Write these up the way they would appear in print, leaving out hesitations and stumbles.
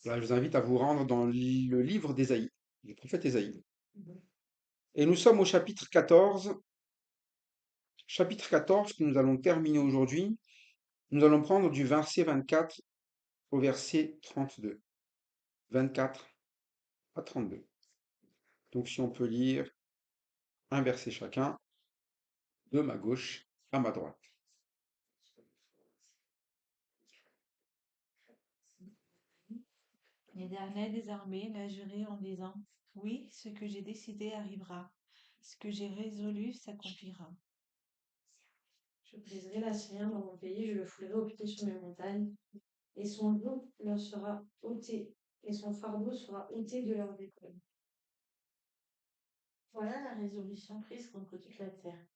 Là, je vous invite à vous rendre dans le livre d'Ésaïe, le prophète Ésaïe. Et nous sommes au chapitre 14 que nous allons terminer aujourd'hui. Nous allons prendre du verset 24 au verset 32. 24 à 32. Donc si on peut lire un verset chacun, de ma gauche à ma droite. L'Éternel des armées l'a juré en disant, oui, ce que j'ai décidé arrivera, ce que j'ai résolu s'accomplira. Je briserai la Syrie dans mon pays, je le foulerai au pied sur mes montagnes, et son joug leur sera ôté, et son fardeau sera ôté de leurs épaules. Voilà la résolution prise contre toute la terre.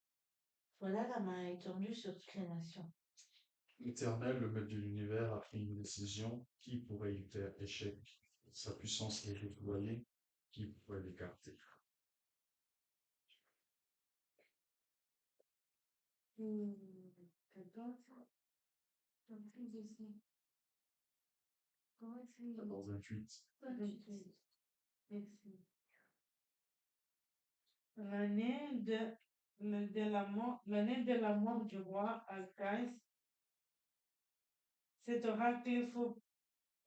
Voilà la main étendue sur toutes les nations. L'Éternel, le maître de l'univers, a pris une décision. Qui pourrait y faire échec? Sa puissance est déployée. Qui pourrait l'écarter? Hmm, 14-28. Merci. L'année de la mort du roi Alcaïs, cet oracle faut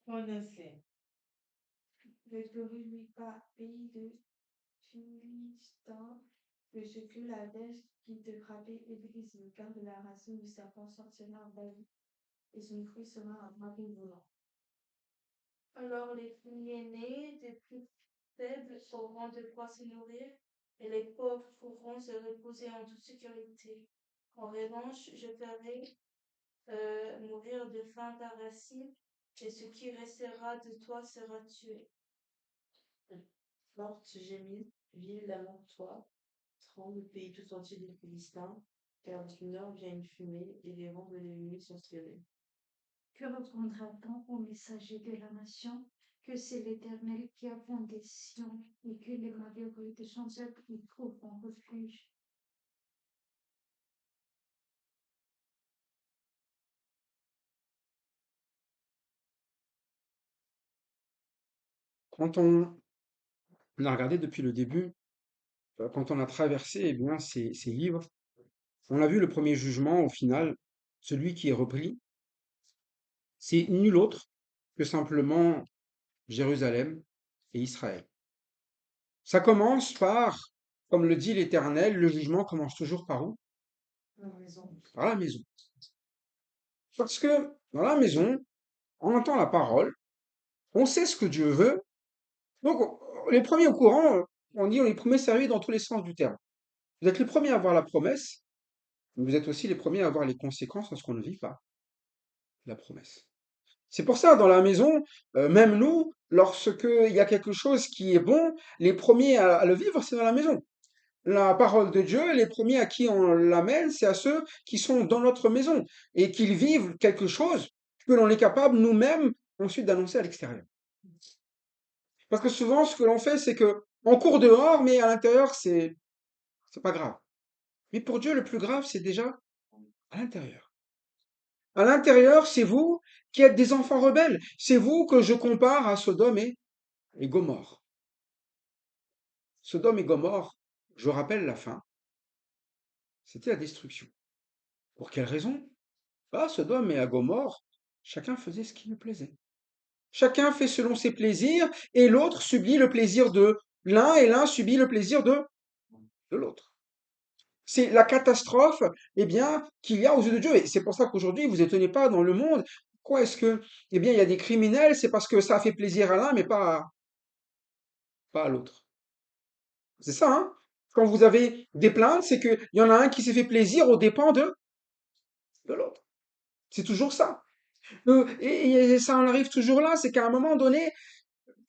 prononcer. Ne te réjouis pas, pays de Philistin, de ce que la verge qui te frappait et brise, car de la racine du serpent sortira un bailli, et son fruit sera un dragon volant. Alors les premiers-nés des plus faibles auront de quoi se nourrir, et les pauvres pourront se reposer en toute sécurité. En revanche, je ferai mourir de faim ta racine, et ce qui restera de toi sera tué. Morte, gémisse, ville, lamente-toi, tremble, pays tout entier des Philistins, car du nord vient une fumée, et les vents de l'ennemi sont tirés. Que répondra-t-on au messager de la nation que c'est l'Éternel qui a fondé Sion et que les malheureux de son peuple y trouveront refuge? Quand on a regardé depuis le début, quand on a traversé eh bien, ces livres, on a vu le premier jugement au final, celui qui est repris, c'est nul autre que simplement Jérusalem et Israël. Ça commence par, comme le dit l'Éternel, le jugement commence toujours par où? Par la maison. Parce que dans la maison, on entend la parole, on sait ce que Dieu veut, donc les premiers au courant, on dit on est les premiers servis dans tous les sens du terme. Vous êtes les premiers à avoir la promesse, mais vous êtes aussi les premiers à avoir les conséquences lorsqu'on ne vit pas la promesse. C'est pour ça, dans la maison, même nous, lorsqu'il y a quelque chose qui est bon, les premiers à le vivre, c'est dans la maison. La parole de Dieu, les premiers à qui on l'amène, c'est à ceux qui sont dans notre maison et qu'ils vivent quelque chose que l'on est capable nous-mêmes ensuite d'annoncer à l'extérieur. Parce que souvent, ce que l'on fait, c'est que on court dehors, mais à l'intérieur, c'est pas grave. Mais pour Dieu, le plus grave, c'est déjà à l'intérieur. À l'intérieur, c'est vous qui êtes des enfants rebelles. C'est vous que je compare à Sodome et Gomorrhe. Sodome et Gomorrhe, je rappelle la fin, c'était la destruction. Pour quelle raison? À Sodome et à Gomorrhe, chacun faisait ce qui lui plaisait. Chacun fait selon ses plaisirs et l'autre subit le plaisir de l'un et l'un subit le plaisir de l'autre. C'est la catastrophe, eh bien, qu'il y a aux yeux de Dieu. Et c'est pour ça qu'aujourd'hui, vous étonnez pas dans le monde. Pourquoi est-ce que, eh bien, il y a des criminels? C'est parce que ça a fait plaisir à l'un, mais pas à l'autre. C'est ça, hein? Quand vous avez des plaintes, c'est qu'il y en a un qui s'est fait plaisir aux dépens de l'autre. C'est toujours ça. Et ça en arrive toujours là, c'est qu'à un moment donné,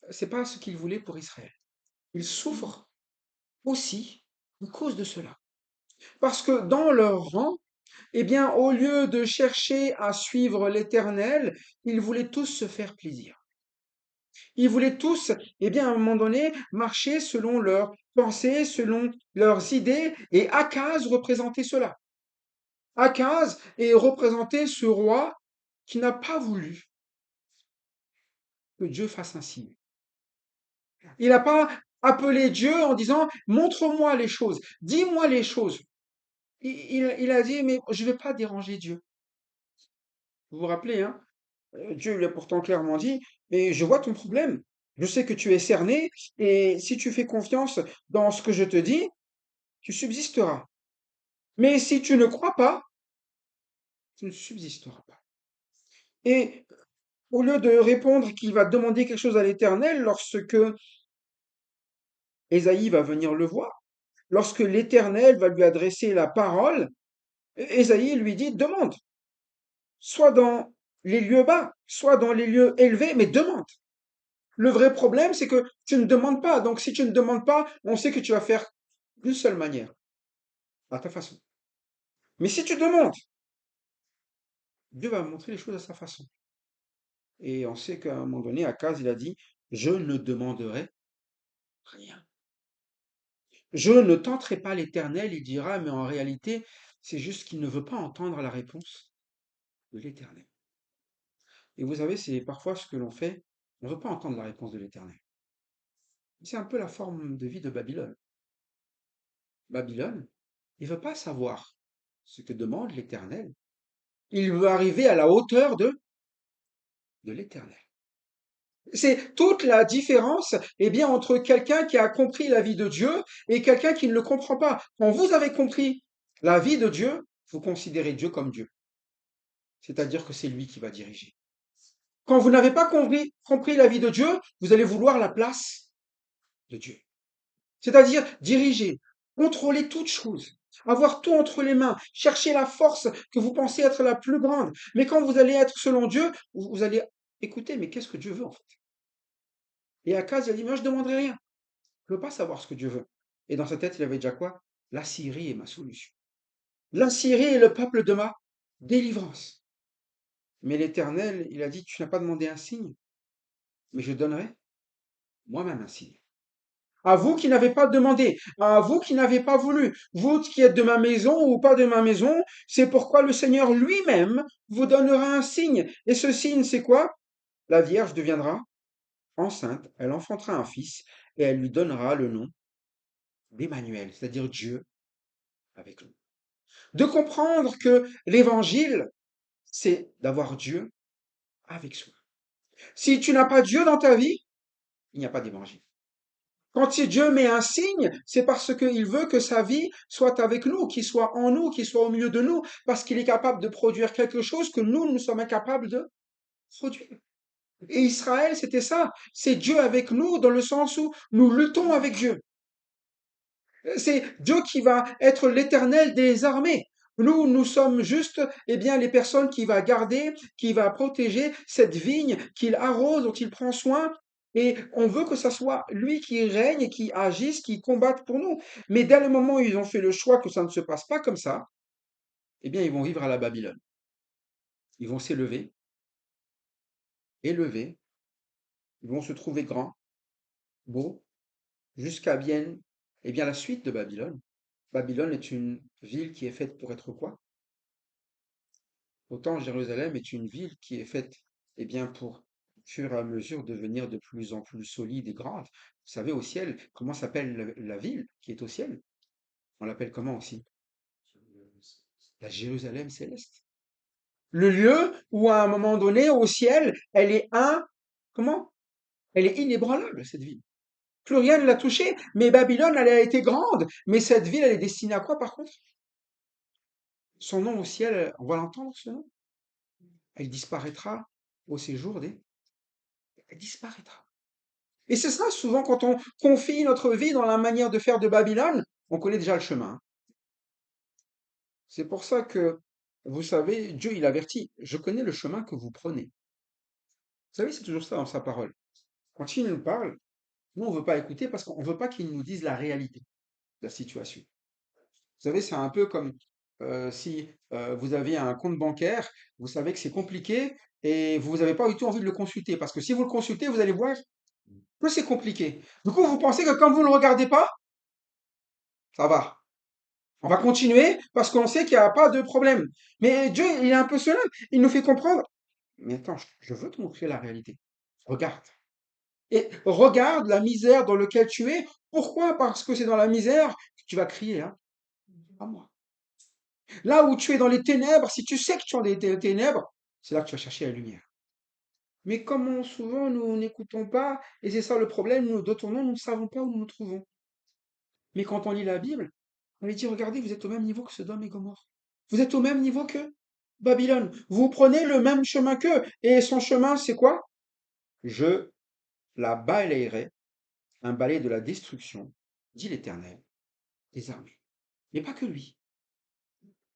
c'est pas ce qu'il voulait pour Israël. Ils souffrent aussi à cause de cela. Parce que dans leur rang, eh bien, au lieu de chercher à suivre l'Éternel, ils voulaient tous se faire plaisir. Ils voulaient tous, eh bien, à un moment donné, marcher selon leurs pensées, selon leurs idées, et Akaz représentait cela. Akaz est représenté ce roi qui n'a pas voulu que Dieu fasse un signe. Il n'a pas appelé Dieu en disant, montre-moi les choses, dis-moi les choses. Il a dit, mais je ne vais pas déranger Dieu. Vous vous rappelez, hein? Dieu lui a pourtant clairement dit, mais je vois ton problème. Je sais que tu es cerné, et si tu fais confiance dans ce que je te dis, tu subsisteras. Mais si tu ne crois pas, tu ne subsisteras pas. Et au lieu de répondre qu'il va demander quelque chose à l'Éternel lorsque Ésaïe va venir le voir, lorsque l'Éternel va lui adresser la parole, Ésaïe lui dit, demande, soit dans les lieux bas, soit dans les lieux élevés, mais demande. Le vrai problème, c'est que tu ne demandes pas. Donc, si tu ne demandes pas, on sait que tu vas faire d'une seule manière, à ta façon. Mais si tu demandes, Dieu va montrer les choses à sa façon. Et on sait qu'à un moment donné, Akaz, il a dit, je ne demanderai rien. Je ne tenterai pas l'Éternel, il dira, mais en réalité, c'est juste qu'il ne veut pas entendre la réponse de l'Éternel. Et vous savez, c'est parfois ce que l'on fait, on ne veut pas entendre la réponse de l'Éternel. C'est un peu la forme de vie de Babylone. Babylone, il ne veut pas savoir ce que demande l'Éternel. Il veut arriver à la hauteur de l'Éternel. C'est toute la différence, eh bien, entre quelqu'un qui a compris la vie de Dieu et quelqu'un qui ne le comprend pas. Quand vous avez compris la vie de Dieu, vous considérez Dieu comme Dieu. C'est-à-dire que c'est lui qui va diriger. Quand vous n'avez pas compris la vie de Dieu, vous allez vouloir la place de Dieu. C'est-à-dire diriger, contrôler toute chose, avoir tout entre les mains, chercher la force que vous pensez être la plus grande. Mais quand vous allez être selon Dieu, vous allez écouter, mais qu'est-ce que Dieu veut en fait? Et Akaz, il a dit, moi je ne demanderai rien. Je ne veux pas savoir ce que Dieu veut. Et dans sa tête, il avait déjà quoi? La Syrie est ma solution. La Syrie est le peuple de ma délivrance. Mais l'Éternel, il a dit, tu n'as pas demandé un signe, mais je donnerai moi-même un signe. À vous qui n'avez pas demandé, à vous qui n'avez pas voulu, vous qui êtes de ma maison ou pas de ma maison, c'est pourquoi le Seigneur lui-même vous donnera un signe. Et ce signe, c'est quoi? La Vierge deviendra enceinte, elle enfantera un fils, et elle lui donnera le nom d'Emmanuel, c'est-à-dire Dieu avec nous. De comprendre que l'évangile, c'est d'avoir Dieu avec soi. Si tu n'as pas Dieu dans ta vie, il n'y a pas d'évangile. Quand si Dieu met un signe, c'est parce qu'il veut que sa vie soit avec nous, qu'il soit en nous, qu'il soit au milieu de nous, parce qu'il est capable de produire quelque chose que nous sommes incapables de produire. Et Israël, c'était ça. C'est Dieu avec nous dans le sens où nous luttons avec Dieu. C'est Dieu qui va être l'Éternel des armées. Nous sommes juste, eh bien, les personnes qui va garder, qui va protéger cette vigne qu'il arrose, dont il prend soin. Et on veut que ça soit lui qui règne et qui agisse, qui combatte pour nous. Mais dès le moment où ils ont fait le choix que ça ne se passe pas comme ça, eh bien, ils vont vivre à la Babylone. Ils vont s'élever, élevés, ils vont se trouver grands, beaux, jusqu'à bien, eh bien, la suite de Babylone. Babylone est une ville qui est faite pour être quoi? Autant Jérusalem est une ville qui est faite, eh bien, pour, au fur et à mesure, devenir de plus en plus solide et grande. Vous savez, au ciel, comment s'appelle la ville qui est au ciel? On l'appelle comment aussi? La Jérusalem céleste. Le lieu où, à un moment donné, au ciel, elle est comment? Elle est inébranlable, cette ville. Plus rien ne l'a touchée, mais Babylone, elle a été grande. Mais cette ville, elle est destinée à quoi, par contre? Son nom au ciel, on va l'entendre, ce nom? Elle disparaîtra au séjour des... Elle disparaîtra. Et c'est ça, souvent, quand on confie notre vie dans la manière de faire de Babylone, on connaît déjà le chemin. C'est pour ça que, vous savez, Dieu, il avertit, je connais le chemin que vous prenez. Vous savez, c'est toujours ça dans sa parole. Quand il nous parle, nous, on ne veut pas écouter parce qu'on ne veut pas qu'il nous dise la réalité de la situation. Vous savez, c'est un peu comme si vous avez un compte bancaire, vous savez que c'est compliqué et vous n'avez pas du tout envie de le consulter parce que si vous le consultez, vous allez voir que c'est compliqué. Du coup, vous pensez que quand vous ne le regardez pas, ça va. On va continuer parce qu'on sait qu'il n'y a pas de problème. Mais Dieu, il est un peu cela. Il nous fait comprendre. Mais attends, je veux te montrer la réalité. Regarde. Et regarde la misère dans laquelle tu es. Pourquoi? Parce que c'est dans la misère que tu vas crier, hein, à moi. Là où tu es dans les ténèbres, si tu sais que tu es dans les ténèbres, c'est là que tu vas chercher la lumière. Mais comme souvent nous n'écoutons pas, et c'est ça le problème, nous nous détournons, nous ne savons pas où nous nous trouvons. Mais quand on lit la Bible, on lui dit, regardez, vous êtes au même niveau que Sodome et Gomorrhe. Vous êtes au même niveau que Babylone. Vous prenez le même chemin qu'eux. Et son chemin, c'est quoi? Je la balayerai, un balai de la destruction, dit l'Éternel, des armées. Mais pas que lui,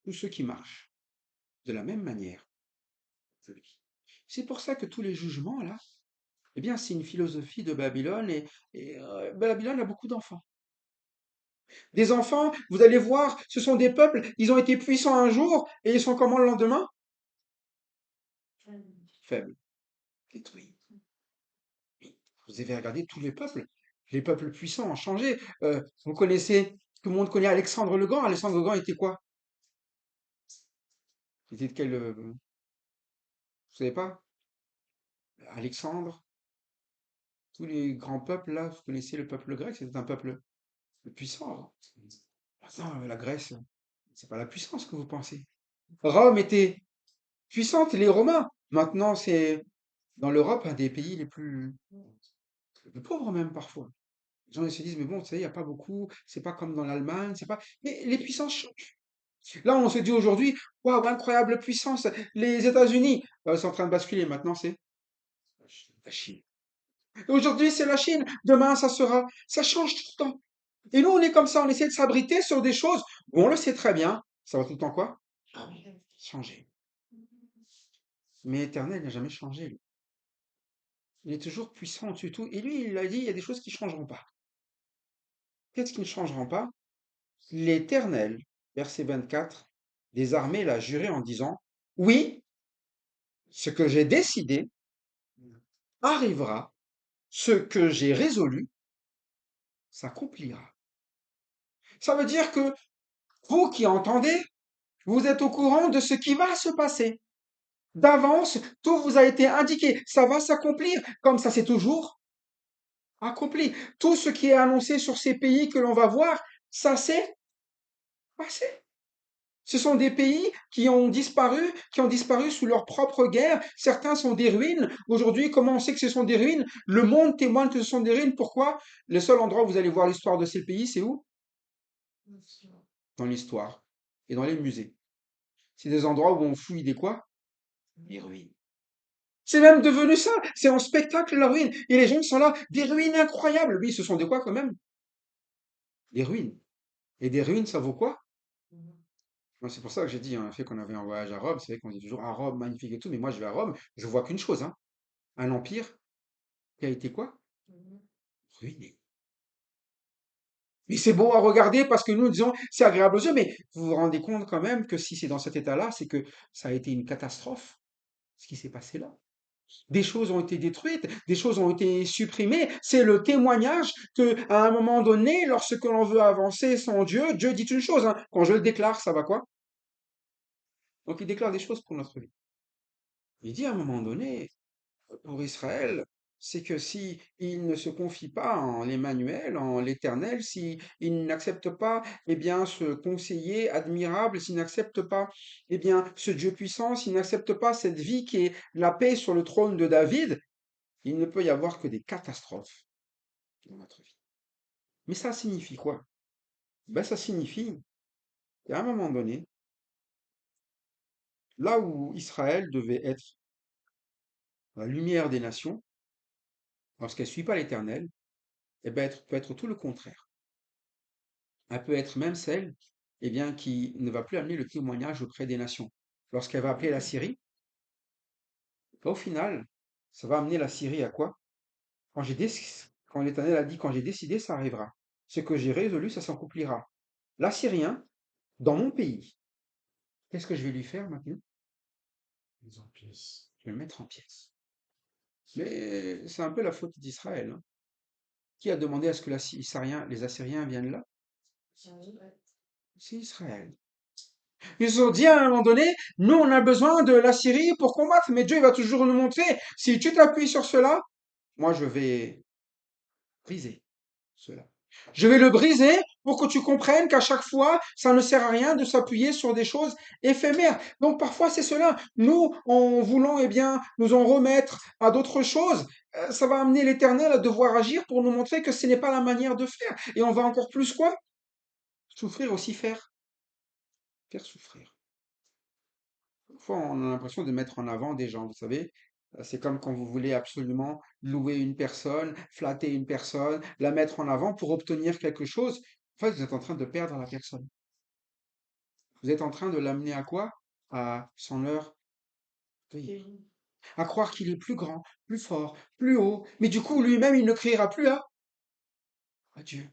tous ceux qui marchent de la même manière que lui. C'est pour ça que tous les jugements, là, eh bien, c'est une philosophie de Babylone et Babylone a beaucoup d'enfants. Des enfants, vous allez voir, ce sont des peuples, ils ont été puissants un jour et ils sont comment le lendemain? Faibles, détruits. Oui. Vous avez regardé tous les peuples puissants ont changé. Vous connaissez, tout le monde connaît Alexandre le Grand. Alexandre le Grand était quoi? Il était de quel, vous savez pas? Alexandre, tous les grands peuples là, vous connaissez le peuple grec, c'était un peuple puissant. Maintenant, la Grèce, c'est pas la puissance que vous pensez. Rome était puissante, les Romains. Maintenant, c'est dans l'Europe un des pays les plus pauvres même parfois. Les gens ils se disent, mais bon, tu sais, il n'y a pas beaucoup, c'est pas comme dans l'Allemagne, c'est pas. Mais les puissances changent. Là, on se dit aujourd'hui, waouh, incroyable puissance, les États-Unis, c'est en train de basculer. Maintenant, c'est la Chine. Aujourd'hui, c'est la Chine, demain, ça sera. Ça change tout le temps. Et nous, on est comme ça, on essaie de s'abriter sur des choses où on le sait très bien, ça va tout le temps quoi? Changer. Mais Éternel n'a jamais changé, lui. Il est toujours puissant au-dessus de tout. Et lui, il a dit, il y a des choses qui ne changeront pas. Qu'est-ce qui ne changeront pas? L'Éternel, verset 24, des armées l'a juré en disant, oui, ce que j'ai décidé arrivera, ce que j'ai résolu s'accomplira. Ça veut dire que vous qui entendez, vous êtes au courant de ce qui va se passer. D'avance, tout vous a été indiqué. Ça va s'accomplir, comme ça c'est toujours accompli. Tout ce qui est annoncé sur ces pays que l'on va voir, ça s'est passé. Ce sont des pays qui ont disparu sous leur propre guerre. Certains sont des ruines. Aujourd'hui, comment on sait que ce sont des ruines? Le monde témoigne que ce sont des ruines. Pourquoi? Le seul endroit où vous allez voir l'histoire de ces pays, c'est où? Dans l'histoire et dans les musées. C'est des endroits où on fouille des quoi? Des ruines. C'est même devenu ça. C'est un spectacle, la ruine. Et les gens sont là. Des ruines incroyables. Oui, ce sont des quoi quand même? Des ruines. Et des ruines, ça vaut quoi? Moi, c'est pour ça que j'ai dit, hein, le fait qu'on avait un voyage à Rome, c'est vrai qu'on dit toujours, ah, Rome, magnifique et tout, mais moi, je vais à Rome, je vois qu'une chose, hein, un empire qui a été quoi? Ruiné. Mais c'est beau à regarder parce que nous disons, c'est agréable aux yeux, mais vous vous rendez compte quand même que si c'est dans cet état-là, c'est que ça a été une catastrophe, ce qui s'est passé là. Des choses ont été détruites, des choses ont été supprimées. C'est le témoignage que, à un moment donné, lorsque l'on veut avancer sans Dieu, Dieu dit une chose, hein, quand je le déclare, ça va quoi? Donc il déclare des choses pour notre vie. Il dit à un moment donné, pour Israël, c'est que si il ne se confie pas en l'Emmanuel, en l'Éternel, si il n'accepte pas, eh bien, ce conseiller admirable, s'il n'accepte pas, eh bien, ce Dieu puissant, s'il n'accepte pas cette vie qui est la paix sur le trône de David, il ne peut y avoir que des catastrophes dans notre vie. Mais ça signifie quoi? Ben, ça signifie qu'à un moment donné, là où Israël devait être la lumière des nations, lorsqu'elle ne suit pas l'Éternel, eh ben, peut être tout le contraire. Elle peut être même celle, eh bien, qui ne va plus amener le témoignage auprès des nations. Lorsqu'elle va appeler la Syrie, au final, ça va amener la Syrie à quoi? Quand l'Éternel a dit, quand j'ai décidé, ça arrivera. Ce que j'ai résolu, ça s'accomplira. L'Assyrien, dans mon pays, qu'est-ce que je vais lui faire maintenant? Mise en pièces. Je vais le mettre en pièces. Mais c'est un peu la faute d'Israël, hein. Qui a demandé à ce que les Assyriens viennent là? C'est Israël. Ils ont dit à un moment donné, nous on a besoin de la Syrie pour combattre, mais Dieu il va toujours nous montrer, si tu t'appuies sur cela, moi je vais briser cela. Je vais le briser pour que tu comprennes qu'à chaque fois, ça ne sert à rien de s'appuyer sur des choses éphémères. Donc parfois c'est cela. Nous, en voulant eh bien nous en remettre à d'autres choses, ça va amener l'Éternel à devoir agir pour nous montrer que ce n'est pas la manière de faire. Et on va encore plus quoi? Souffrir aussi faire souffrir. Parfois, on a l'impression de mettre en avant des gens, vous savez. C'est comme quand vous voulez absolument louer une personne, flatter une personne, la mettre en avant pour obtenir quelque chose. En fait, vous êtes en train de perdre la personne. Vous êtes en train de l'amener à quoi? À s'en leur cueillir. À croire qu'il est plus grand, plus fort, plus haut. Mais du coup, lui-même, il ne criera plus à Dieu.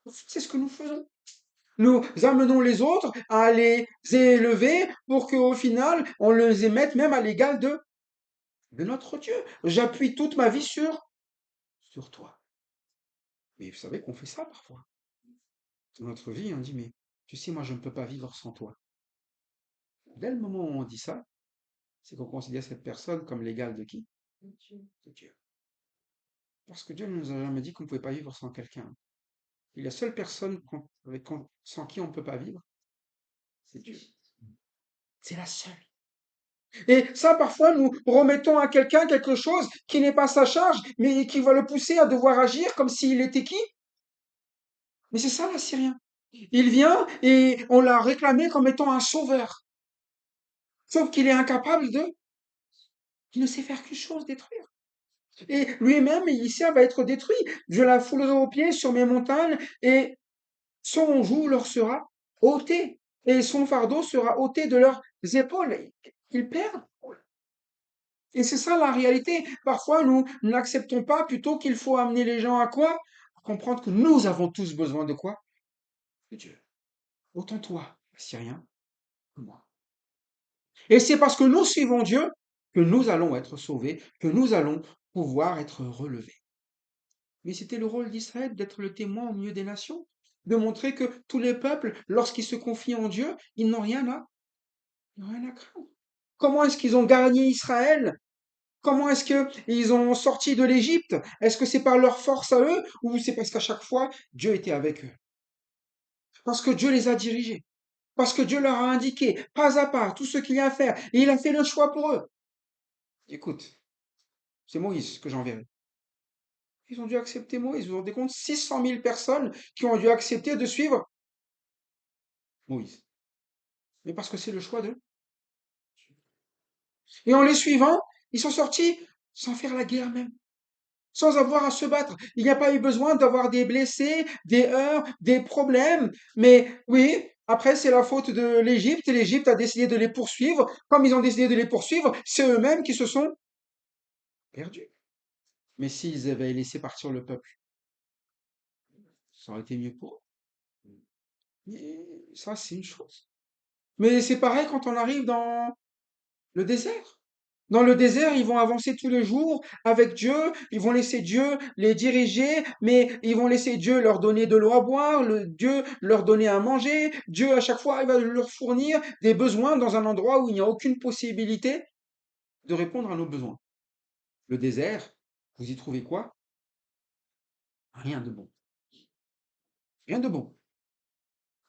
C'est ce que nous faisons. Nous amenons les autres à les élever pour qu'au final, on les mette même à l'égal de notre Dieu. J'appuie toute ma vie sur toi. Mais vous savez qu'on fait ça parfois. Dans notre vie, on dit, mais tu sais, moi, je ne peux pas vivre sans toi. Dès le moment où on dit ça, c'est qu'on considère cette personne comme l'égale de qui? De Dieu. Parce que Dieu ne nous a jamais dit qu'on ne pouvait pas vivre sans quelqu'un. Et la seule personne sans qui on ne peut pas vivre, c'est Dieu. C'est la seule. Et ça, parfois, nous remettons à quelqu'un quelque chose qui n'est pas sa charge, mais qui va le pousser à devoir agir comme s'il était qui? Mais c'est ça, l'Assyrien. Il vient et on l'a réclamé comme étant un sauveur. Sauf qu'il est incapable il ne sait faire qu'une chose, détruire. Et lui-même, ici, va être détruit. Je la foulerai aux pieds sur mes montagnes et son joug leur sera ôté. Et son fardeau sera ôté de leurs épaules. Ils perdent. Et c'est ça la réalité. Parfois, nous n'acceptons pas plutôt qu'il faut amener les gens à quoi? À comprendre que nous avons tous besoin de quoi? De Dieu. Autant toi, Syrien, que moi. Et c'est parce que nous suivons Dieu que nous allons être sauvés, que nous allons pouvoir être relevés. Mais c'était le rôle d'Israël d'être le témoin au milieu des nations, de montrer que tous les peuples, lorsqu'ils se confient en Dieu, ils n'ont rien à craindre. Comment est-ce qu'ils ont gagné Israël? Comment est-ce qu'ils ont sorti de l'Égypte? Est-ce que c'est par leur force à eux ou c'est parce qu'à chaque fois, Dieu était avec eux? Parce que Dieu les a dirigés. Parce que Dieu leur a indiqué, pas à pas, tout ce qu'il y a à faire. Et il a fait le choix pour eux. Écoute, c'est Moïse que j'enverrai. Ils ont dû accepter Moïse. Vous vous rendez compte? 600 000 personnes qui ont dû accepter de suivre Moïse. Mais parce que c'est le choix d'eux. Et en les suivant, ils sont sortis sans faire la guerre même, sans avoir à se battre. Il n'y a pas eu besoin d'avoir des blessés, des heurts, des problèmes. Mais oui, après, c'est la faute de l'Égypte. Et l'Égypte a décidé de les poursuivre. Comme ils ont décidé de les poursuivre, c'est eux-mêmes qui se sont perdus. Mais s'ils avaient laissé partir le peuple, ça aurait été mieux pour eux. Mais ça, c'est une chose. Mais c'est pareil quand on arrive dans le désert. Dans le désert, ils vont avancer tous les jours avec Dieu, ils vont laisser Dieu les diriger, mais ils vont laisser Dieu leur donner de l'eau à boire, Dieu leur donner à manger, Dieu à chaque fois il va leur fournir des besoins dans un endroit où il n'y a aucune possibilité de répondre à nos besoins. Le désert, vous y trouvez quoi? Rien de bon. Rien de bon.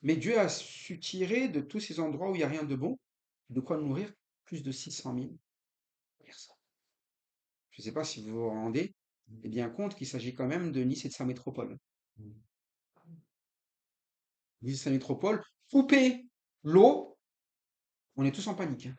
Mais Dieu a su tirer de tous ces endroits où il n'y a rien de bon, de quoi nourrir plus de 600 000 personnes. Je ne sais pas si vous vous rendez bien compte qu'il s'agit quand même de Nice et de sa métropole. Nice et sa métropole, couper l'eau, on est tous en panique. Hein.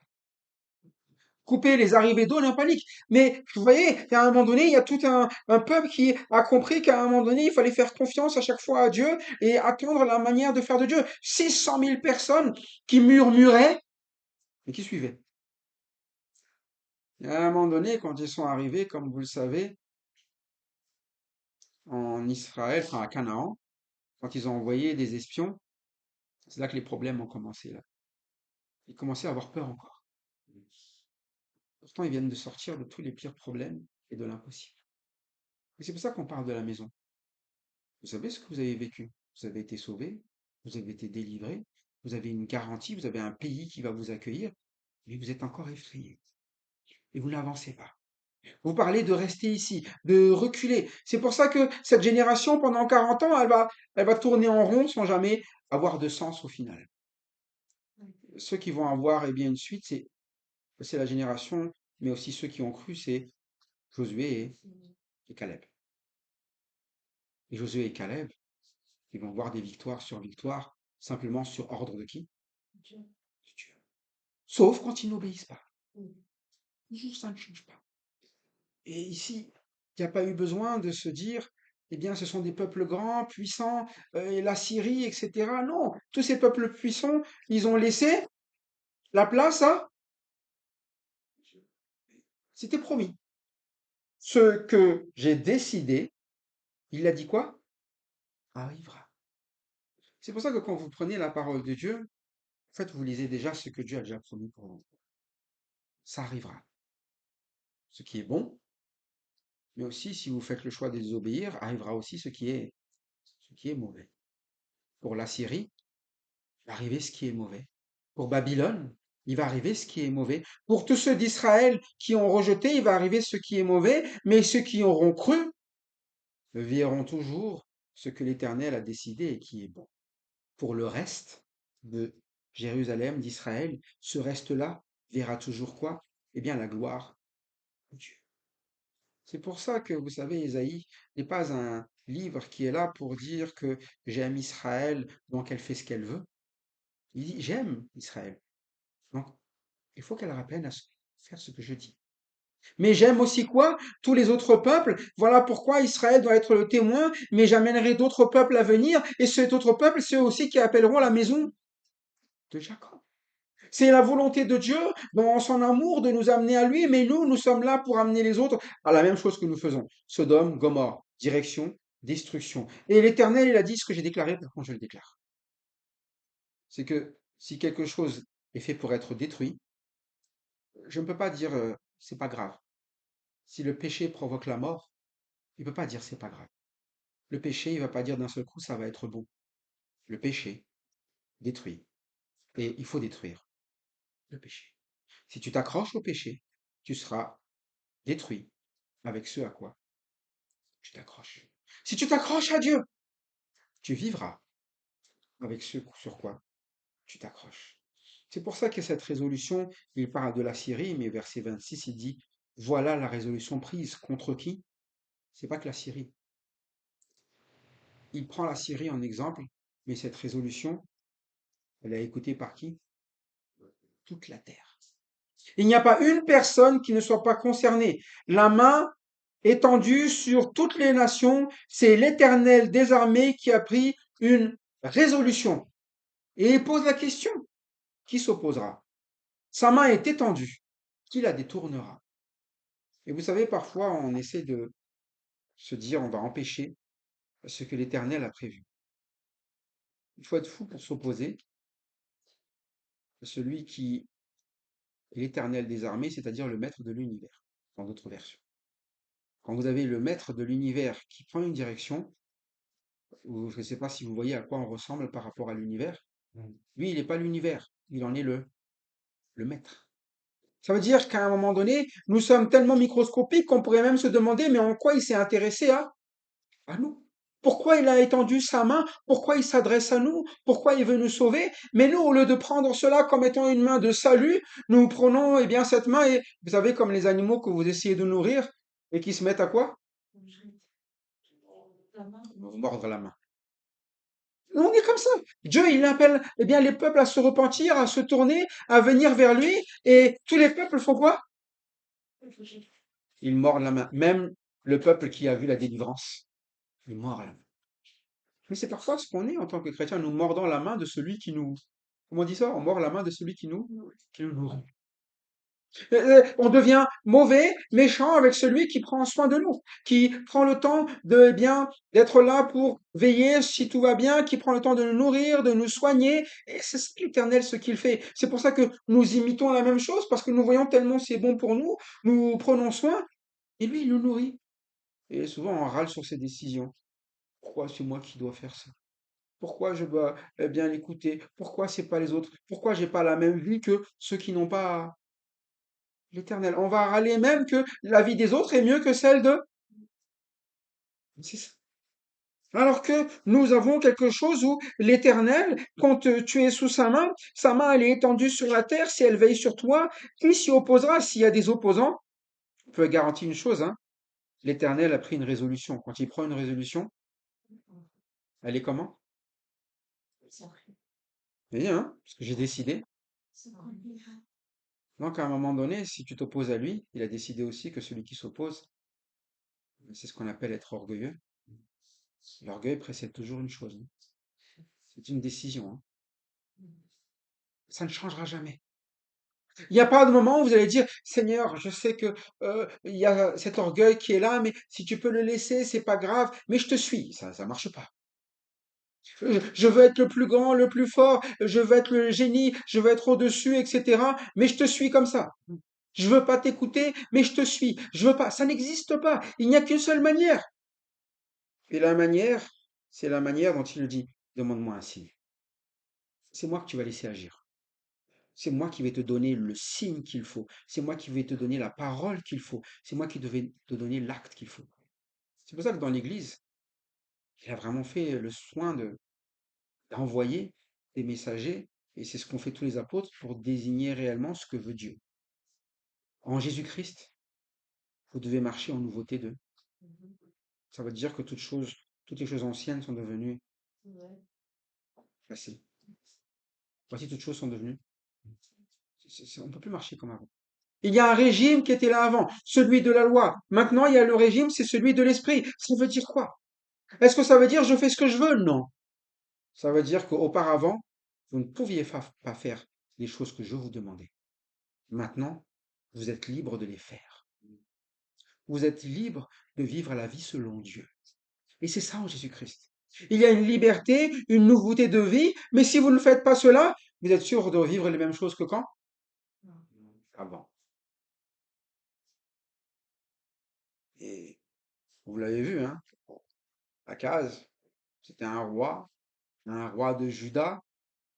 Couper les arrivées d'eau, on est en panique. Mais vous voyez, à un moment donné, il y a tout un peuple qui a compris qu'à un moment donné, il fallait faire confiance à chaque fois à Dieu et attendre la manière de faire de Dieu. 600 000 personnes qui murmuraient, mais qui suivaient. Et à un moment donné, quand ils sont arrivés, comme vous le savez, en Israël, enfin à Canaan, quand ils ont envoyé des espions, c'est là que les problèmes ont commencé. Là. Ils commençaient à avoir peur encore. Pourtant, ils viennent de sortir de tous les pires problèmes et de l'impossible. Et c'est pour ça qu'on parle de la maison. Vous savez ce que vous avez vécu? Vous avez été sauvé, vous avez été délivré, vous avez une garantie, vous avez un pays qui va vous accueillir, mais vous êtes encore effrayé. Et vous n'avancez pas. Vous parlez de rester ici, de reculer. C'est pour ça que cette génération, pendant 40 ans, elle va tourner en rond sans jamais avoir de sens au final. Ceux qui vont avoir eh bien, une suite, c'est la génération, mais aussi ceux qui ont cru, c'est Josué et Caleb. Et Josué et Caleb, ils vont voir des victoires sur victoires, simplement sur ordre de qui? Dieu. De Dieu. Sauf quand ils n'obéissent pas. Juste ça ne change pas. Et ici, il n'y a pas eu besoin de se dire, eh bien, ce sont des peuples grands, puissants, et la Syrie, etc. Non, tous ces peuples puissants, ils ont laissé la place à, c'était promis. Ce que j'ai décidé, il a dit quoi? Arrivera. C'est pour ça que quand vous prenez la parole de Dieu, en fait, vous lisez déjà ce que Dieu a déjà promis pour vous. Ça arrivera. Ce qui est bon, mais aussi, si vous faites le choix de désobéir, arrivera aussi ce qui est mauvais. Pour la Syrie, il va arriver ce qui est mauvais. Pour Babylone, il va arriver ce qui est mauvais. Pour tous ceux d'Israël qui ont rejeté, il va arriver ce qui est mauvais, mais ceux qui auront cru verront toujours ce que l'Éternel a décidé et qui est bon. Pour le reste de Jérusalem, d'Israël, ce reste-là verra toujours quoi? Eh bien, la gloire de Dieu. C'est pour ça que, vous savez, Ésaïe n'est pas un livre qui est là pour dire que j'aime Israël, donc elle fait ce qu'elle veut. Il dit, j'aime Israël. Donc, il faut qu'elle apprenne à faire ce que je dis. Mais j'aime aussi quoi? Tous les autres peuples. Voilà pourquoi Israël doit être le témoin, mais j'amènerai d'autres peuples à venir, et cet autre peuple, c'est eux aussi qui appelleront la maison de Jacob. C'est la volonté de Dieu, dans son amour, de nous amener à lui, mais nous sommes là pour amener les autres à la même chose que nous faisons. Sodome, Gomorrhe, direction, destruction. Et l'Éternel, il a dit ce que j'ai déclaré, par contre je le déclare. C'est que si quelque chose est fait pour être détruit, je ne peux pas dire c'est pas grave. Si le péché provoque la mort, il ne peut pas dire c'est pas grave. Le péché, il ne va pas dire d'un seul coup ça va être bon. Le péché détruit. Et il faut détruire le péché. Si tu t'accroches au péché, tu seras détruit avec ce à quoi tu t'accroches. Si tu t'accroches à Dieu, tu vivras avec ce sur quoi tu t'accroches. C'est pour ça que cette résolution, il parle de la Syrie, mais verset 26, il dit, voilà la résolution prise. Contre qui? C'est pas que la Syrie. Il prend la Syrie en exemple, mais cette résolution, elle est écoutée par qui? Toute la terre. Il n'y a pas une personne qui ne soit pas concernée. La main étendue sur toutes les nations, c'est l'Éternel des armées qui a pris une résolution. Et il pose la question, qui s'opposera? Sa main est étendue, qui la détournera? Et vous savez, parfois, on essaie de se dire, on va empêcher ce que l'Éternel a prévu. Il faut être fou pour s'opposer à celui qui est l'Éternel des armées, c'est-à-dire le maître de l'univers, dans d'autres versions. Quand vous avez le maître de l'univers qui prend une direction, ou je ne sais pas si vous voyez à quoi on ressemble par rapport à l'univers, lui, il n'est pas l'univers, il en est le maître. Ça veut dire qu'à un moment donné, nous sommes tellement microscopiques qu'on pourrait même se demander, mais en quoi il s'est intéressé à nous? Pourquoi il a étendu sa main? Pourquoi il s'adresse à nous? Pourquoi il veut nous sauver? Mais nous, au lieu de prendre cela comme étant une main de salut, nous prenons, eh bien, cette main et, vous savez, comme les animaux que vous essayez de nourrir et qui se mettent à quoi? La main. Mordre la main. On est comme ça. Dieu, il appelle, eh bien, les peuples à se repentir, à se tourner, à venir vers lui, et tous les peuples font quoi? Ils mordent la main. Même le peuple qui a vu la délivrance, il mord la main. Mais c'est parfois ce qu'on est en tant que chrétien, nous mordons la main de celui qui nous... Comment on dit ça? On mord la main de celui qui nous nourrit. On devient mauvais, méchant avec celui qui prend soin de nous, qui prend le temps de, eh bien, d'être là pour veiller si tout va bien, qui prend le temps de nous nourrir, de nous soigner. Et c'est ça l'Éternel ce qu'il fait. C'est pour ça que nous imitons la même chose, parce que nous voyons tellement c'est bon pour nous, nous prenons soin, et lui, il nous nourrit. Et souvent, on râle sur ses décisions. Pourquoi c'est moi qui dois faire ça? Pourquoi je dois bien l'écouter? Pourquoi c'est pas les autres? Pourquoi j'ai pas la même vie que ceux qui n'ont pas l'Éternel. On va râler même que la vie des autres est mieux que celle de... C'est ça. Alors que nous avons quelque chose où l'Éternel, quand tu es sous sa main elle est étendue sur la terre, si elle veille sur toi, qui s'y opposera? S'il y a des opposants, on peut garantir une chose, hein, l'Éternel a pris une résolution. Quand il prend une résolution, elle est comment? Bien, hein, parce que j'ai décidé. s'accomplira. Donc à un moment donné, si tu t'opposes à lui, il a décidé aussi que celui qui s'oppose, c'est ce qu'on appelle être orgueilleux. L'orgueil précède toujours une chose, hein, c'est une décision, hein. Ça ne changera jamais. Il n'y a pas de moment où vous allez dire, Seigneur, je sais que il y a cet orgueil qui est là, mais si tu peux le laisser, c'est pas grave, mais je te suis. Ça marche pas. Je veux être le plus grand, le plus fort, je veux être le génie, je veux être au-dessus, etc. Mais je te suis comme ça. Je veux pas t'écouter, mais je te suis. Je veux pas. Ça n'existe pas. Il n'y a qu'une seule manière. Et la manière, c'est la manière dont il le dit. Demande-moi un signe. C'est moi que tu vas laisser agir. C'est moi qui vais te donner le signe qu'il faut. C'est moi qui vais te donner la parole qu'il faut. C'est moi qui devais te donner l'acte qu'il faut. C'est pour ça que dans l'Église, il a vraiment fait le soin d'envoyer des messagers, et c'est ce qu'ont fait tous les apôtres pour désigner réellement ce que veut Dieu. En Jésus-Christ, vous devez marcher en nouveauté d'eux. Ça veut dire que toutes les choses anciennes sont devenues passées. Voici toutes choses sont devenues. On ne peut plus marcher comme avant. Il y a un régime qui était là avant, celui de la loi. Maintenant, il y a le régime, c'est celui de l'esprit. Ça veut dire quoi? Est-ce que ça veut dire je fais ce que je veux? Non. Ça veut dire qu'auparavant, vous ne pouviez pas faire les choses que je vous demandais. Maintenant, vous êtes libre de les faire. Vous êtes libre de vivre la vie selon Dieu. Et c'est ça en Jésus-Christ. Il y a une liberté, une nouveauté de vie, mais si vous ne faites pas cela, vous êtes sûr de vivre les mêmes choses que quand? Avant. Et vous l'avez vu, hein? Akaz, c'était un roi de Juda.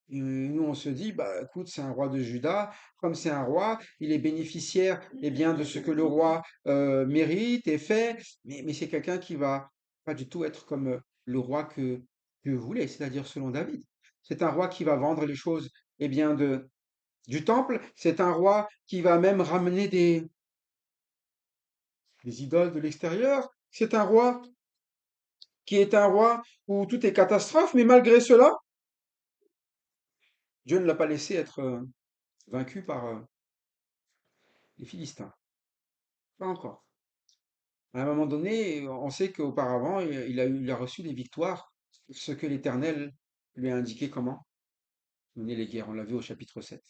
Et nous, on se dit, bah, écoute, c'est un roi de Juda. Comme c'est un roi, il est bénéficiaire, eh bien, de ce que le roi mérite et fait. Mais c'est quelqu'un qui va pas du tout être comme le roi que Dieu voulait, c'est-à-dire selon David. C'est un roi qui va vendre les choses, eh bien, du temple. C'est un roi qui va même ramener des idoles de l'extérieur. C'est un roi qui est un roi où tout est catastrophe, mais malgré cela, Dieu ne l'a pas laissé être vaincu par les Philistins. Pas encore. À un moment donné, on sait qu'auparavant, il a reçu des victoires, ce que l'Éternel lui a indiqué comment mener les guerres. On l'a vu au chapitre 7.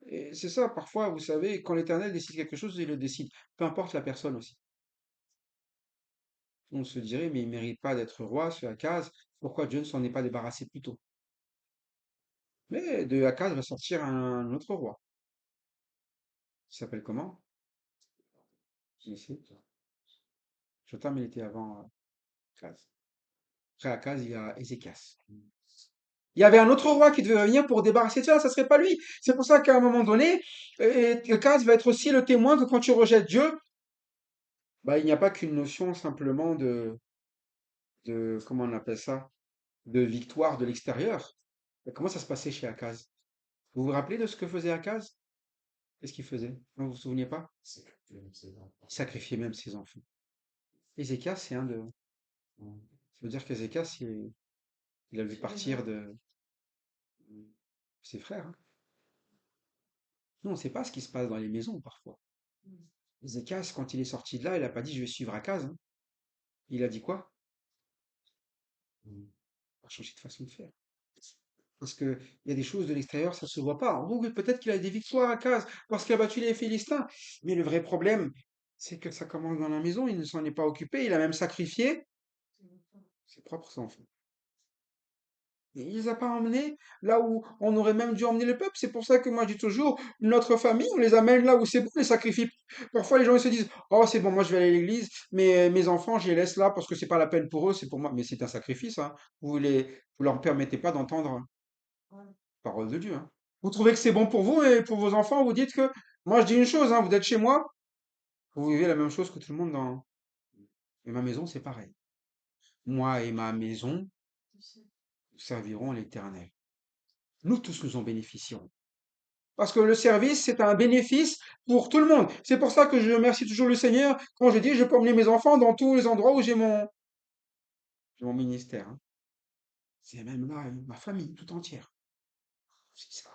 Et c'est ça, parfois, vous savez, quand l'Éternel décide quelque chose, il le décide. Peu importe la personne aussi. On se dirait, mais il ne mérite pas d'être roi, ce Akaz. Pourquoi Dieu ne s'en est pas débarrassé plus tôt? Mais de Akaz va sortir un autre roi. Il s'appelle comment? Je sais. Jotham, il était avant Akaz. Après Akaz, il y a Ézéchias. Il y avait un autre roi qui devait venir pour débarrasser de ça, ça serait pas lui. C'est pour ça qu'à un moment donné, Akaz va être aussi le témoin que quand tu rejettes Dieu, bah, il n'y a pas qu'une notion simplement comment on appelle ça, de victoire de l'extérieur. Mais comment ça se passait chez Akaz? Vous vous rappelez de ce que faisait Akaz? Qu'est-ce qu'il faisait? Non, vous vous souvenez pas? Il sacrifiait même ses enfants. Ézéchias, c'est un de... Ça veut dire qu'Ézéchias, il a vu partir de ses frères, hein. Nous, on ne sait pas ce qui se passe dans les maisons parfois. Ézéchias, quand il est sorti de là, il n'a pas dit je vais suivre Akaz, hein. Il a dit quoi? On va changer de façon de faire. Parce que il y a des choses de l'extérieur, ça se voit pas. Oh, oui, peut-être qu'il a des victoires à Akaz parce qu'il a battu les Philistins. Mais le vrai problème, c'est que ça commence dans la maison. Il ne s'en est pas occupé. Il a même sacrifié ses propres enfants. Et il les a pas emmenés là où on aurait même dû emmener le peuple. C'est pour ça que moi je dis toujours, notre famille, on les amène là où c'est bon, on les sacrifie. Parfois les gens ils se disent, oh c'est bon, moi je vais aller à l'église, mais mes enfants je les laisse là parce que c'est pas la peine pour eux, c'est pour moi. Mais c'est un sacrifice, hein. Vous leur permettez pas d'entendre la parole de Dieu, hein. Vous trouvez que c'est bon pour vous et pour vos enfants, vous dites que Moi, je dis une chose, hein, vous êtes chez moi, vous vivez la même chose que tout le monde dans... Et ma maison, c'est pareil. Moi et ma maison, nous servirons l'Éternel. Nous tous, nous en bénéficierons. Parce que le service, c'est un bénéfice pour tout le monde. C'est pour ça que je remercie toujours le Seigneur quand je dis je peux emmener mes enfants dans tous les endroits où j'ai mon ministère, hein. C'est même là ma famille tout entière. C'est ça.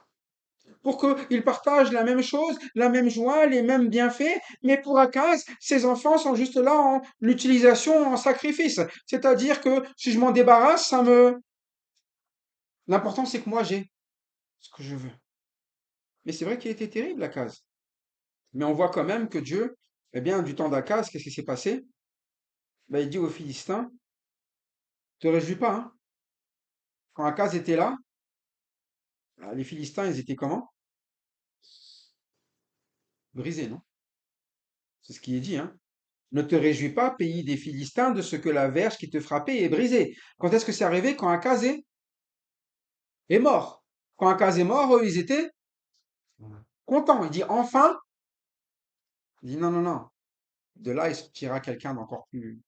Pour qu'ils partagent la même chose, la même joie, les mêmes bienfaits, mais pour Akaz, ses enfants sont juste là en utilisation, en sacrifice. C'est-à-dire que si je m'en débarrasse, L'important, c'est que moi, j'ai ce que je veux. Mais c'est vrai qu'il était terrible, Akaz. Mais on voit quand même que Dieu, eh bien, du temps d'Akaz, qu'est-ce qui s'est passé? Ben, il dit aux Philistins, te réjouis pas, hein. Quand Akaz était là, les Philistins, ils étaient comment? Brisés, non? C'est ce qui est dit, hein. Ne te réjouis pas, pays des Philistins, de ce que la verge qui te frappait est brisée. Quand est-ce que c'est arrivé? Quand Akaz est mort. Quand Akaz est mort, eux, ils étaient contents. Il dit enfin, il dit non, non, non. De là, il sortira quelqu'un d'encore plus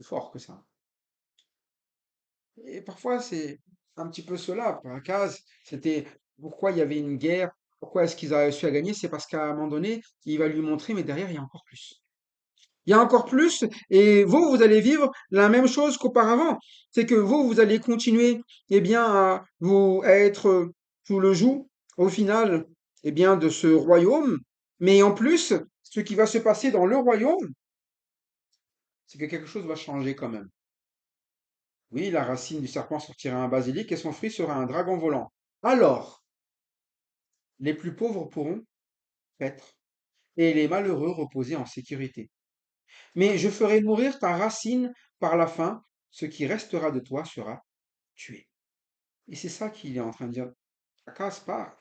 fort que ça. Et parfois, c'est un petit peu cela. Pour Akaz, c'était pourquoi il y avait une guerre, pourquoi est-ce qu'ils avaient su à gagner? C'est parce qu'à un moment donné, il va lui montrer, mais derrière, il y a encore plus. Il y a encore plus, et vous, vous allez vivre la même chose qu'auparavant. C'est que vous allez continuer, eh bien, à être sous le joug, au final, eh bien, de ce royaume. Mais en plus, ce qui va se passer dans le royaume, c'est que quelque chose va changer quand même. Oui, la racine du serpent sortira un basilic et son fruit sera un dragon volant. Alors, les plus pauvres pourront paître et les malheureux reposer en sécurité. Mais je ferai mourir ta racine par la faim, ce qui restera de toi sera tué. Et c'est ça qu'il est en train de dire. Ça casse pas.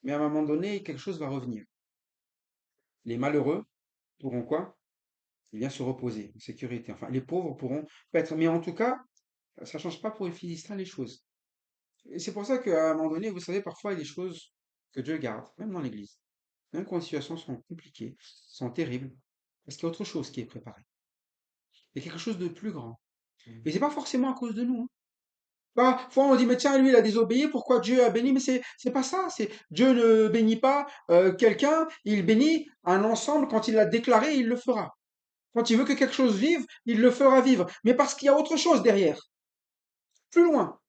Mais à un moment donné, quelque chose va revenir. Les malheureux pourront quoi? Eh bien, se reposer en sécurité. Enfin, les pauvres pourront paître. Mais en tout cas, ça ne change pas pour les Philistins les choses. Et c'est pour ça qu'à un moment donné, vous savez, parfois, il y a des choses que Dieu garde, même dans l'Église. Même quand les situations sont compliquées, sont terribles, parce qu'il y a autre chose qui est préparé. Il y a quelque chose de plus grand. Et c'est pas forcément à cause de nous, hein. Parfois, on dit, mais tiens, lui, il a désobéi, pourquoi Dieu a béni? Mais c'est pas ça. C'est Dieu ne bénit pas quelqu'un, il bénit un ensemble. Quand il l'a déclaré, il le fera. Quand il veut que quelque chose vive, il le fera vivre. Mais parce qu'il y a autre chose derrière, plus loin.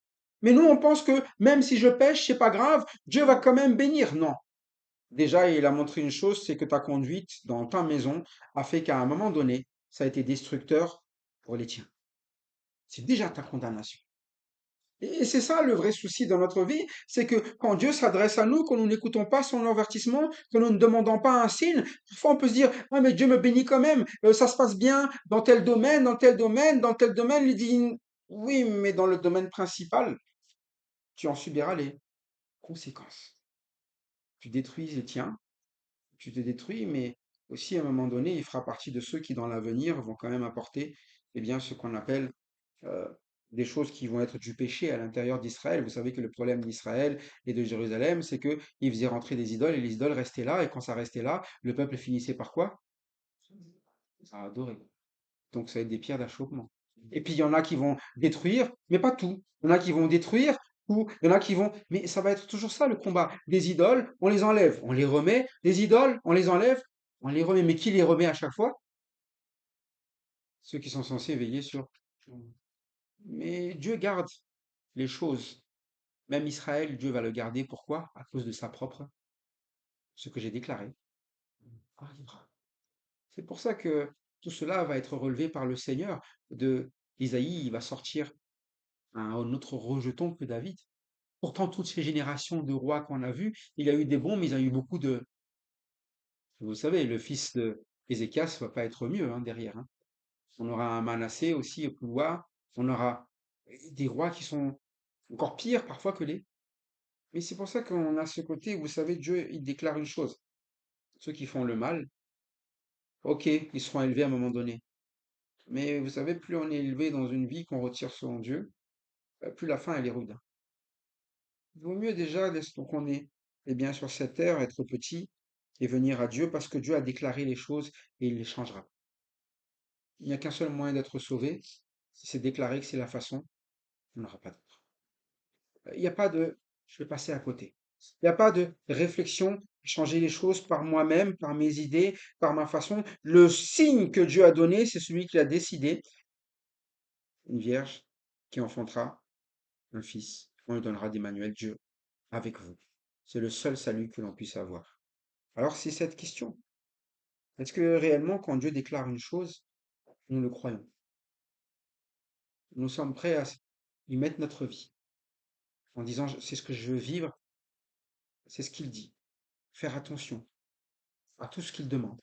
Mais nous, on pense que même si je pêche, c'est pas grave, Dieu va quand même bénir. Non. Déjà, il a montré une chose, c'est que ta conduite dans ta maison a fait qu'à un moment donné, ça a été destructeur pour les tiens. C'est déjà ta condamnation. Et c'est ça le vrai souci dans notre vie, c'est que quand Dieu s'adresse à nous, que nous n'écoutons pas son avertissement, que nous ne demandons pas un signe, parfois on peut se dire, ah mais Dieu me bénit quand même, ça se passe bien dans tel domaine, dans tel domaine, dans tel domaine. Il dit, oui, mais dans le domaine principal, tu en subiras les conséquences. Tu détruis les tiens, tu te détruis, mais aussi à un moment donné, il fera partie de ceux qui dans l'avenir vont quand même apporter, eh bien, ce qu'on appelle euh, des choses qui vont être du péché à l'intérieur d'Israël. Vous savez que le problème d'Israël et de Jérusalem, c'est que ils faisaient rentrer des idoles et les idoles restaient là, et quand ça restait là, le peuple finissait par quoi? À adorer. Donc ça va être des pierres d'achoppement. Et puis il y en a qui vont détruire, mais pas tout. Il y en a qui vont détruire tout. Il y en a qui vont. Mais ça va être toujours ça le combat. Des idoles, on les enlève, on les remet. Des idoles, on les enlève, on les remet. Mais qui les remet à chaque fois? Ceux qui sont censés veiller sur. Mais Dieu garde les choses. Même Israël, Dieu va le garder. Pourquoi? À cause de sa propre. Ce que j'ai déclaré arrivera. C'est pour ça que tout cela va être relevé par le Seigneur. De Isaïe, il va sortir un autre rejeton que David. Pourtant, toutes ces générations de rois qu'on a vus, il y a eu des bons, mais il y a eu beaucoup de... Vous savez, le fils de Ézéchias va pas être mieux, hein, derrière, hein. On aura un Manassé aussi au pouvoir. On aura des rois qui sont encore pires parfois que les... Mais c'est pour ça qu'on a ce côté, vous savez, Dieu, il déclare une chose. Ceux qui font le mal, ok, ils seront élevés à un moment donné. Mais vous savez, plus on est élevé dans une vie qu'on retire son Dieu, plus la fin, elle est rude. Il vaut mieux déjà qu'on est eh bien, sur cette terre, être petit et venir à Dieu parce que Dieu a déclaré les choses et il les changera. Il n'y a qu'un seul moyen d'être sauvé, si c'est déclaré que c'est la façon, on n'aura pas d'autre. Il n'y a pas de je vais passer à côté. Il n'y a pas de réflexion, changer les choses par moi-même, par mes idées, par ma façon. Le signe que Dieu a donné, c'est celui qu'il a décidé, une vierge qui enfantera un fils. On lui donnera d'Emmanuel, Dieu avec vous. C'est le seul salut que l'on puisse avoir. Alors c'est cette question. Est-ce que réellement, quand Dieu déclare une chose, nous le croyons? Nous sommes prêts à y mettre notre vie en disant, c'est ce que je veux vivre, c'est ce qu'il dit. Faire attention à tout ce qu'il demande.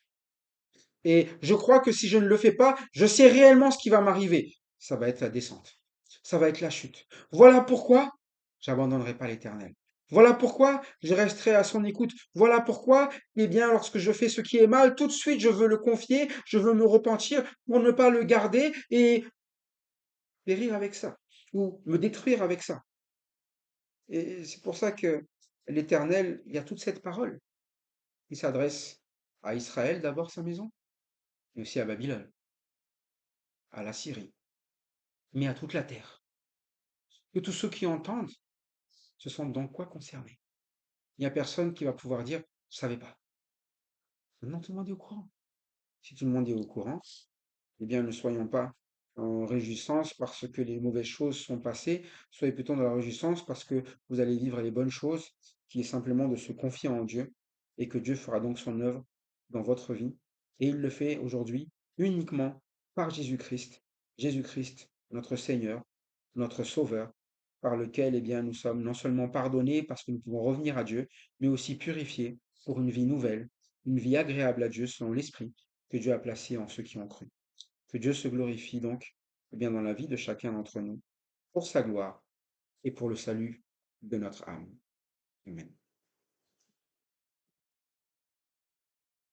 Et je crois que si je ne le fais pas, je sais réellement ce qui va m'arriver. Ça va être la descente. Ça va être la chute. Voilà pourquoi j'abandonnerai pas l'Éternel. Voilà pourquoi je resterai à son écoute. Voilà pourquoi, eh bien, lorsque je fais ce qui est mal, tout de suite, je veux le confier, je veux me repentir pour ne pas le garder et périr avec ça, ou me détruire avec ça. Et c'est pour ça que l'Éternel, il y a toute cette parole. Il s'adresse à Israël d'abord, sa maison, mais aussi à Babylone, à la Syrie, mais à toute la terre. Que tous ceux qui entendent se sentent donc quoi concernés. Il n'y a personne qui va pouvoir dire, je savais pas. Non, tout le monde est au courant. Si tout le monde est au courant, eh bien, ne soyons pas en réjouissance parce que les mauvaises choses sont passées, soyez plutôt dans la réjouissance parce que vous allez vivre les bonnes choses, qui est simplement de se confier en Dieu, et que Dieu fera donc son œuvre dans votre vie. Et il le fait aujourd'hui uniquement par Jésus-Christ. Jésus-Christ, notre Seigneur, notre Sauveur, par lequel, eh bien, nous sommes non seulement pardonnés parce que nous pouvons revenir à Dieu, mais aussi purifiés pour une vie nouvelle, une vie agréable à Dieu selon l'Esprit que Dieu a placé en ceux qui ont cru. Que Dieu se glorifie donc eh bien, dans la vie de chacun d'entre nous, pour sa gloire et pour le salut de notre âme. Amen.